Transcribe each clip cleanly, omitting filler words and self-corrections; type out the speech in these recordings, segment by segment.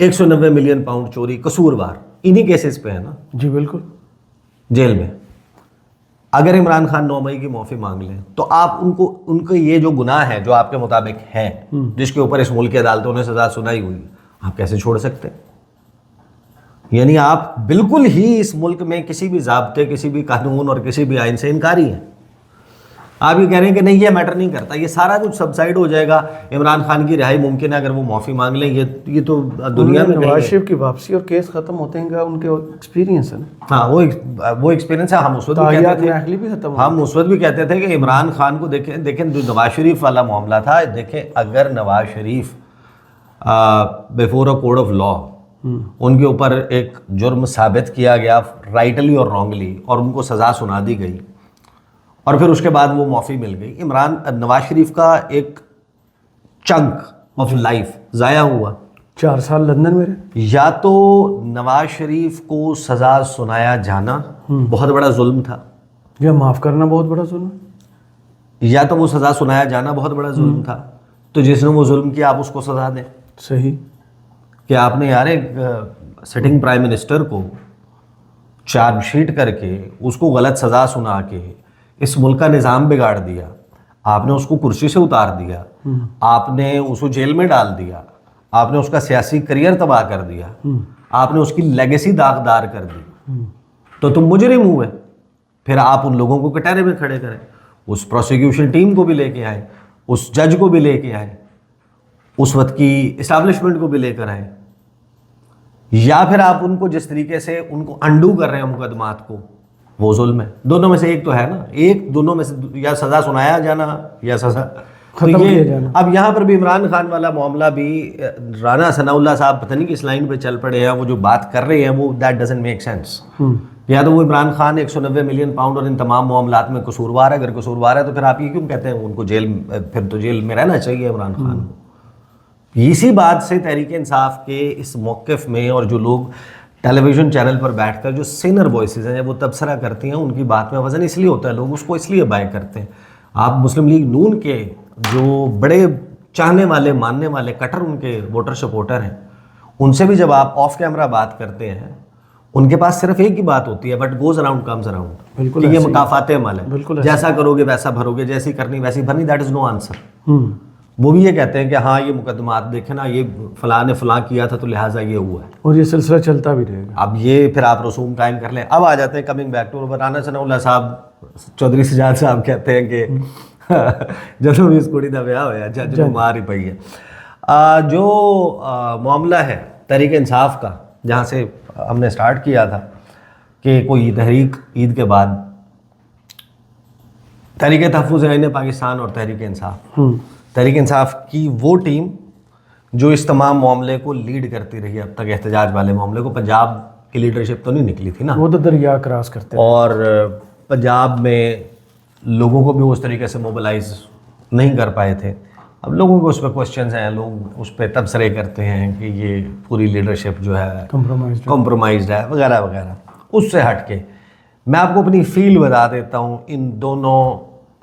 190 million pound چوری قصوروار انہی cases پہ ہے نا جی بالکل. جیل میں. اگر عمران خان 9 مئی کی معافی مانگ لیں تو آپ ان کو یہ جو گناہ ہے جو آپ کے مطابق ہے جس کے اوپر اس ملک کی عدالتوں نے سزا سنائی ہوئی آپ کیسے چھوڑ سکتے ہیں؟ یعنی آپ بالکل ہی اس ملک میں کسی بھی ضابطے کسی بھی قانون اور کسی بھی آئین سے انکاری ہیں. آپ یہ کہہ رہے ہیں کہ نہیں یہ میٹر نہیں کرتا, یہ سارا کچھ سبسائڈ ہو جائے گا, عمران خان کی رہائی ممکن ہے اگر وہ معافی مانگ لیں. یہ تو دنیا میں نواز شریف کی واپسی اور کیس ختم ہوتے ہیں گا ان کے ایکسپیرینس ہے نا. ہاں وہ ایکسپیرینس ہے. ہم اس وقت بھی کہتے تھے کہ عمران خان کو دیکھیں جو نواز شریف والا معاملہ تھا, دیکھیں اگر Nawaz Sharif before a code of law ان کے اوپر ایک جرم ثابت کیا گیا رائٹلی اور رانگلی اور ان کو سزا سنا دی گئی اور پھر اس کے بعد وہ معافی مل گئی, نواز شریف کا ایک چنک آف لائف ضائع ہوا. 4 سال لندن میں رہے. یا تو نواز شریف کو سزا سنایا جانا بہت بڑا ظلم تھا, یا معاف کرنا بہت بڑا ظلم, یا تو وہ سزا سنایا جانا بہت بڑا ظلم تھا. تو جس نے وہ ظلم کیا آپ اس کو سزا دیں. صحیح کہ آپ نے یار ایک سٹنگ پرائم منسٹر کو چارج شیٹ کر کے اس کو غلط سزا سنا کے اس ملک کا نظام بگاڑ دیا, آپ نے اس کو کرسی سے اتار دیا, آپ نے اس کو جیل میں ڈال دیا, آپ نے اس کا سیاسی کریئر تباہ کر دیا, آپ نے اس کی لیگیسی داغدار کر دی, تو تم مجرم ہوئے. پھر آپ ان لوگوں کو کٹہرے میں کھڑے کریں, اس پروسیکیوشن ٹیم کو بھی لے کے آئیں, اس جج کو بھی لے کے آئیں, اس وقت کی اسٹیبلشمنٹ کو بھی لے کر آئیں, یا پھر آپ ان کو جس طریقے سے ان کو انڈو کر رہے ہیں مقدمات کو وہ ظلم ہے. دونوں میں سے ایک تو ہے نا, ایک دونوں میں سے یا سزا سنایا جانا یا سزا ختم کیا جانا. اب یہاں پر بھی عمران خان والا معاملہ بھی رانا ثناء اللہ صاحب پتہ نہیں کس لائن پہ چل پڑے ہیں, وہ جو بات کر رہے ہیں وہ دیٹ ڈزنٹ میک سینس. یا تو وہ عمران خان 190 ملین پاؤنڈ اور ان تمام معاملات میں قصوروار ہے, اگر قصوروار ہے تو پھر آپ یہ کیوں کہتے ہیں ان کو جیل, پھر تو جیل میں رہنا چاہیے عمران خان کو. اسی بات سے تحریک انصاف کے اس موقف میں اور جو لوگ ٹیلی ویژن چینل پر بیٹھ کر جو سینئر وائسز ہیں جب وہ تبصرہ کرتی ہیں ان کی بات میں وزن اس لیے ہوتا ہے, لوگ اس کو اس لیے بائی کرتے ہیں. آپ مسلم لیگ نون کے جو بڑے چاہنے والے ماننے والے کٹر ان کے ووٹر سپورٹر ہیں, ان سے بھی جب آپ آف کیمرہ بات کرتے ہیں ان کے پاس صرف ایک ہی بات ہوتی ہے, but goes around comes around, کہ یہ مکافات عمل ہے, جیسا کرو گے ویسا بھرو گے, جیسی کرنی ویسی بھرنی, دیٹ از نو آنسر. وہ بھی یہ کہتے ہیں کہ ہاں یہ مقدمات دیکھیں نا, یہ فلاں نے فلاں کیا تھا تو لہٰذا یہ ہوا ہے, اور یہ سلسلہ چلتا بھی رہے گا. اب یہ پھر آپ رسوم قائم کر لیں. اب آ جاتے ہیں کمنگ بیک ٹو رانا ثناء اللہ صاحب, چودھری سجاد صاحب کہتے ہیں کہ جدوں بھی اس کڑی کا بیاہ ہوا جج مار ہی پئی ہے. جو معاملہ ہے تحریک انصاف کا, جہاں سے ہم نے سٹارٹ کیا تھا کہ کوئی تحریک عید کے بعد تحریک تحفظ آئین پاکستان اور تحریک انصاف کی وہ ٹیم جو اس تمام معاملے کو لیڈ کرتی رہی اب تک, احتجاج والے معاملے کو. پنجاب کی لیڈرشپ تو نہیں نکلی تھی نا, وہ تو دریا کراس کرتے, اور پنجاب میں لوگوں کو بھی اس طریقے سے موبلائز نہیں کر پائے تھے. اب لوگوں کو اس پہ کوشچنز ہیں, لوگ اس پہ تبصرے کرتے ہیں کہ یہ پوری لیڈرشپ جو ہے کمپرومائزڈ ہے وغیرہ وغیرہ. اس سے ہٹ کے میں آپ کو اپنی فیل بتا دیتا ہوں ان دونوں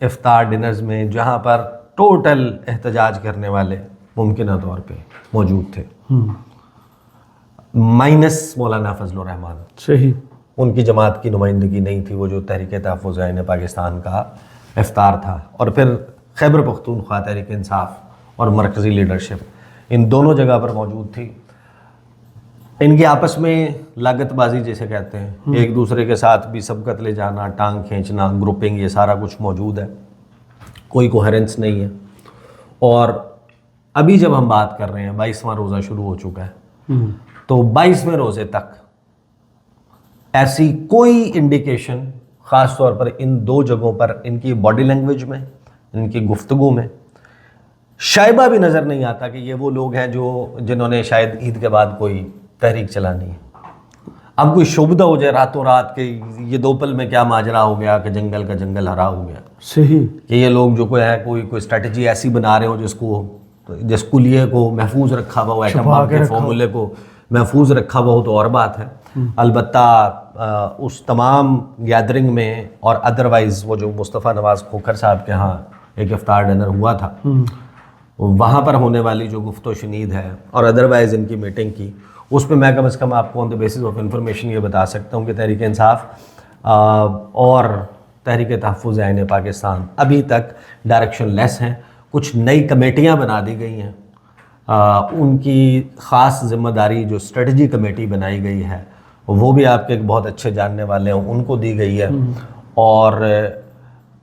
افطار ڈنرز میں جہاں پر ٹوٹل احتجاج کرنے والے ممکنہ طور پہ موجود تھے, مائنس مولانا فضل الرحمان. صحیح, ان کی جماعت کی نمائندگی نہیں تھی, وہ جو تحریک تحفظ آئین پاکستان کا افطار تھا, اور پھر خیبر پختونخوا تحریک انصاف اور مرکزی لیڈرشپ ان دونوں جگہ پر موجود تھی. ان کی آپس میں لاگت بازی جیسے کہتے ہیں, ایک دوسرے کے ساتھ بھی سبقت لے جانا, ٹانگ کھینچنا, گروپنگ, یہ سارا کچھ موجود ہے, کوئی کوہرنس نہیں ہے. اور ابھی جب ہم بات کر رہے ہیں 22واں روزہ شروع ہو چکا ہے, تو 22ویں روزے تک ایسی کوئی انڈیکیشن خاص طور پر ان دو جگہوں پر ان کی باڈی لینگویج میں, ان کی گفتگو میں شائبہ بھی نظر نہیں آتا کہ یہ وہ لوگ ہیں جنہوں نے شاید عید کے بعد کوئی تحریک چلانی ہے. اب کوئی شبدہ ہو جائے راتوں رات کہ یہ دو پل میں کیا ماجرا ہو گیا کہ جنگل کا جنگل ہرا ہو گیا. صحیح, کہ یہ لوگ جو کوئی اسٹریٹجی ایسی بنا رہے ہو جس کلیے کو محفوظ رکھا ہوا ہو, ایٹم بم کے فارمولے کو محفوظ رکھا ہوا ہو تو اور بات ہے. البتہ اس تمام گیدرنگ میں اور ادروائز وہ جو مصطفیٰ نواز کھوکھر صاحب کے ہاں ایک افطار ڈنر ہوا تھا, وہاں پر ہونے والی جو گفت و شنید ہے اور ادروائز ان کی میٹنگ کی، اس پہ میں کم از کم آپ کو آن دا بیسس آف انفارمیشن یہ بتا سکتا ہوں کہ تحریک انصاف اور تحریک تحفظ آئین پاکستان ابھی تک ڈائریکشن لیس ہیں. کچھ نئی کمیٹیاں بنا دی گئی ہیں، ان کی خاص ذمہ داری جو اسٹریٹجی کمیٹی بنائی گئی ہے وہ بھی آپ کے ایک بہت اچھے جاننے والے ہیں ان کو دی گئی ہے. اور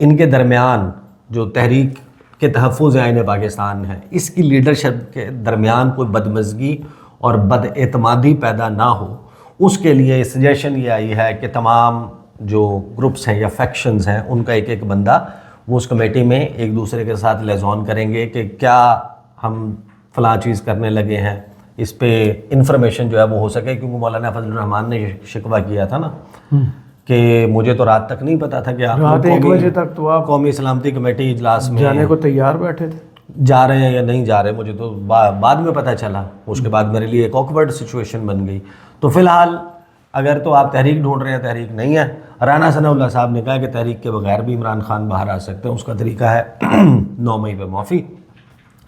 ان کے درمیان جو تحریک کے تحفظ آئین پاکستان ہے، اس کی لیڈرشپ کے درمیان کوئی بدمزگی اور بد اعتمادی پیدا نہ ہو، اس کے لیے سجیشن یہ آئی ہے کہ تمام جو گروپس ہیں یا فیکشنز ہیں ان کا ایک ایک بندہ وہ اس کمیٹی میں ایک دوسرے کے ساتھ لیزون کریں گے کہ کیا ہم فلاں چیز کرنے لگے ہیں، اس پہ انفارمیشن جو ہے وہ ہو سکے. کیونکہ مولانا فضل الرحمان نے یہ شکوہ کیا تھا نا کہ مجھے تو رات تک نہیں پتا تھا کہ آپ رات 1 بجے تک تو آپ قومی سلامتی کمیٹی اجلاس میں جانے کو تیار بیٹھے تھے. جا رہے ہیں یا نہیں جا رہے، مجھے تو بعد میں پتہ چلا. اس کے بعد میرے لیے ایک آکورڈ سچویشن بن گئی. تو فی الحال اگر تو آپ تحریک ڈھونڈ رہے ہیں، تحریک نہیں ہے. رانا ثناء اللہ صاحب نے کہا کہ تحریک کے بغیر بھی عمران خان باہر آ سکتے ہیں. اس کا طریقہ ہے 9 مئی پہ معافی.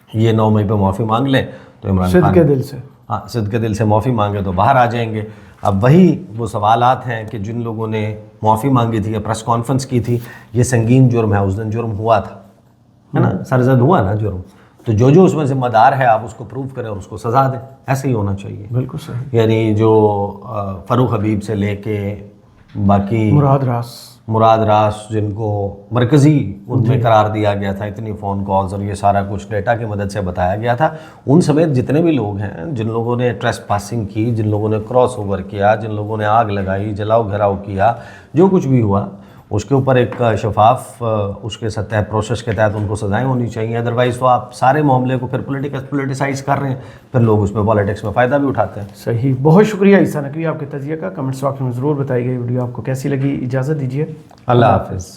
یہ 9 مئی پہ معافی مانگ لیں تو عمران خان صدقے دل سے، ہاں صدقے دل سے معافی مانگے تو باہر آ جائیں گے. اب وہی وہ سوالات ہیں کہ جن لوگوں نے معافی مانگی تھی یا پریس کانفرنس کی تھی، یہ سنگین جرم ہے. اس دن جرم ہوا تھا، ہے نا، سرزد ہوا نا جرم. تو جو اس میں ذمہ دار ہے آپ اس کو پروف کریں اور اس کو سزا دیں. ایسے ہی ہونا چاہیے. بالکل صحیح. یعنی جو فاروق حبیب سے لے کے باقی مراد راس جن کو مرکزی ان میں قرار دیا گیا تھا، اتنی فون کالز اور یہ سارا کچھ ڈیٹا کی مدد سے بتایا گیا تھا، ان سمیت جتنے بھی لوگ ہیں، جن لوگوں نے ٹریس پاسنگ کی، جن لوگوں نے کراس اوور کیا، جن لوگوں نے آگ لگائی، جلاؤ گھراؤ کیا، جو کچھ بھی ہوا اس کے اوپر ایک شفاف اس کے سطح پروسیس کے تحت ان کو سزائیں ہونی چاہیے. ادروائز تو آپ سارے معاملے کو پھر پولیٹیسائز کر رہے ہیں، پھر لوگ اس میں پالیٹکس میں فائدہ بھی اٹھاتے ہیں. صحیح. بہت شکریہ عیسیٰ نقوی آپ کے تجزیہ کا. کمنٹس باکس میں ضرور بتائیے گا ویڈیو آپ کو کیسی لگی. اجازت دیجیے. اللہ حافظ.